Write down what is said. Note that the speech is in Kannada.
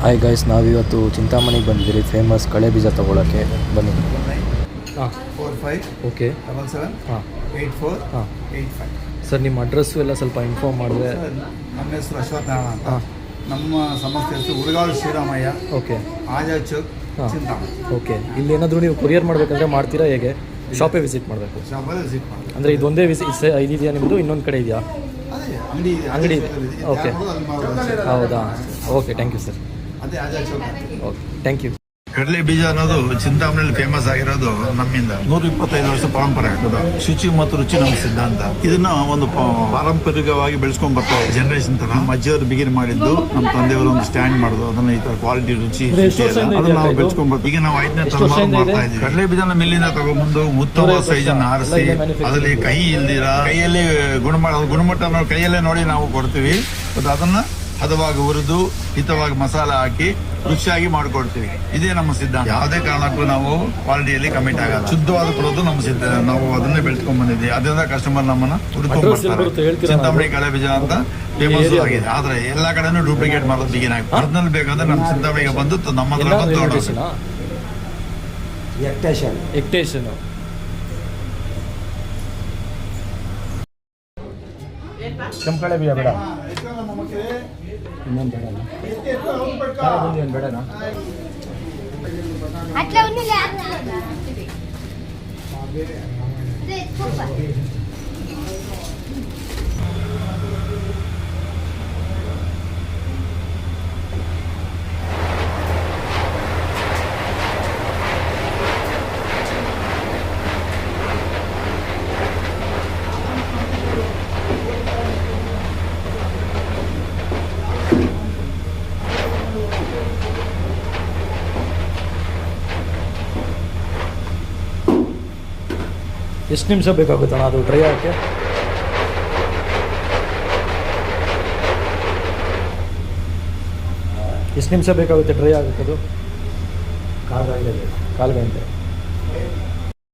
ಹಾಯ್ ಗೈಸ್, ನಾವಿವತ್ತು ಚಿಂತಾಮಣಿಗೆ ಬಂದಿದ್ದೀರಿ ಫೇಮಸ್ ಕಳೆ ಬೀಜ ತೊಗೊಳಕ್ಕೆ. ಬನ್ನಿ. ಹಾಂ 45 ಓಕೆ 77 ಹಾಂ 84 ಹಾಂ 85. ಸರ್, ನಿಮ್ಮ ಅಡ್ರೆಸ್ಸು ಎಲ್ಲ ಸ್ವಲ್ಪ ಇನ್ಫಾರ್ಮ್ ಮಾಡಿದ್ರೆ. ನಮ್ಮ ಹೆಸರು ಅಶ್ವತ್ಥನಾರಾಯಣ ಅಂತ. ಹಾಂ, ನಮ್ಮ ಸಂಸ್ಥೆ ಹೆಸರು ಉರಗಾಲು ಶ್ರೀರಾಮಯ್ಯ, ಓಕೆ ಆಜಾದ್ ಚೌಕ್, ಹಾಂ ಚಿಂತಾಮಣಿ. ಓಕೆ. ಇಲ್ಲಿ ಏನಾದರೂ ನೀವು ಕೊರಿಯರ್ ಮಾಡಬೇಕಂದ್ರೆ ಮಾಡ್ತೀರಾ ಹೇಗೆ? ಶಾಪೇ ವಿಸಿಟ್ ಮಾಡಬೇಕು ಶಾಪಲ್ಲಿ ವಿಸಿಟ್ ಮಾಡಿ. ಅಂದರೆ ಇದೊಂದೇ ಇದೆಯಾ ನಿಮ್ಮದು? ಇನ್ನೊಂದು ಕಡೆ ಇದೆಯಾ? ಅದೇ ಅಂಗಡಿ ಇದೆ. ಅಂಗಡಿ ಇದೆ. ಓಕೆ. ಹೌದಾ? Okay, thank you sir. ಅದೇ Azad Chowk. Okay, thank you. ಕಡಲೆ ಬೀಜ ಅನ್ನೋದು ಚಿಂತಾಮಣಿಯಲ್ಲಿ ಫೇಮಸ್ ಆಗಿರೋದು ನಮ್ಮಿಂದ 125 ವರ್ಷ ಪರಂಪರೆ ಆಗ್ತದೆ. ಶುಚಿ ಮತ್ತು ರುಚಿ ನಮ್ಮ ಸಿದ್ಧಾಂತ. ಇದನ್ನ ಒಂದು ಪಾರಂಪರಿಕವಾಗಿ ಬೆಳೆಸ್ಕೊಂಡ್ ಬರ್ತಾ ಇದೆ ಜನರೇಷನ್ ತರ. ನಮ್ಮ ಅಜ್ಜಿಯವರು ಬಿಗಿನ್ ಮಾಡಿದ್ದು, ನಮ್ಮ ತಂದೆಯವರು ಒಂದು ಸ್ಟ್ಯಾಂಡ್ ಮಾಡೋದು, ಅದನ್ನ ಈ ತರ ಕ್ವಾಲಿಟಿ ರುಚಿ ಅದನ್ನ ನಾವು ಬೆಳೆಸ್ಕೊಂಡ್ ಬರ್ತೀವಿ. ಈಗ ನಾವು 5ನೇ ತಲೆಮಾರು ಮಾಡ್ತಾ ಇದ್ದೀವಿ. ಕಡಲೆ ಬೀಜನ ಮಿಲ್ಲಿಂದ ತಗೊಂಡ್ಬಂದು ಉತ್ತಮ ಸೈಜ್ ಅನ್ನು ಆರಿಸಿ ಅದರಲ್ಲಿ ಕೈ ಇಲ್ದಿರ ಕೈಯಲ್ಲಿ ಗುಣಮಟ್ಟ ಕೈಯಲ್ಲೇ ನೋಡಿ ನಾವು ಕೊಡ್ತೀವಿ. ಮತ್ತು ಅದನ್ನ ಹದವಾಗಿ ಹುರಿದು ಹಿತವಾಗಿ ಮಸಾಲೆ ಹಾಕಿ ರುಚಿಯಾಗಿ ಮಾಡಿಕೊಡ್ತೀವಿ. ಇದೇ ನಮ್ಮ ಸಿದ್ಧಾಂತ. ಯಾವುದೇ ಕಾರಣಕ್ಕೂ ನಾವು ಕ್ವಾಲಿಟಿಯಲ್ಲಿ ಕಮಿಟ್ ಆಗಲ್ಲ. ಶುದ್ಧವಾದ ಕೊಡೋದು ನಮ್ಮ ಸಿದ್ಧಾಂತ. ನಾವು ಅದನ್ನೇ ಬೆಳೆಸ್ಕೊಂಡ್ ಬಂದಿದ್ದೀವಿ. ಅದರಿಂದ ಕಸ್ಟಮರ್ ನಮ್ಮನ್ನ ಹುಡ್ಕೊಂಡ್ ಬರ್ತಾರೆ. ಚಿಂತಾಮಣಿ ಕಳೆ ಬೀಜ ಅಂತ ಫೇಮಸ್ ಆಗಿದೆ. ಆದ್ರೆ ಎಲ್ಲಾ ಕಡೆನೂ ಡೂಪ್ಲಿಕೇಟ್ ಮಾಡೋದು ಬಿಗಿನ್ ಆಗಿ. ಒರಿಜಿನಲ್ ಬೇಕಂದ್ರೆ ನಮ್ಮ ಚಿಂತಾಮಣಿಗೆ ಬಂದು ನಮ್ಮ ಹತ್ರ ಬಂದು ತಗೊಂಡು ಎಕ್ಟೇಷನ್. ಕೆಂಪು ಕಳೆ ಬೀಜ ಬೇಡ, ಇನ್ನೊಂದು ಬೇಡ, ಬೇಡನಾ? ಎಷ್ಟು ನಿಮಿಷ ಬೇಕಾಗುತ್ತಣ್ಣ ಅದು ಡ್ರೈ ಆಗೋಕ್ಕೆ? ಎಷ್ಟು ನಿಮಿಷ ಬೇಕಾಗುತ್ತೆ ಡ್ರೈ ಆಗೋಕ್ಕೆ ಅದು? ಕಾಲು ಗಂಟೆ. ಕಾಲು ಗಂಟೆ.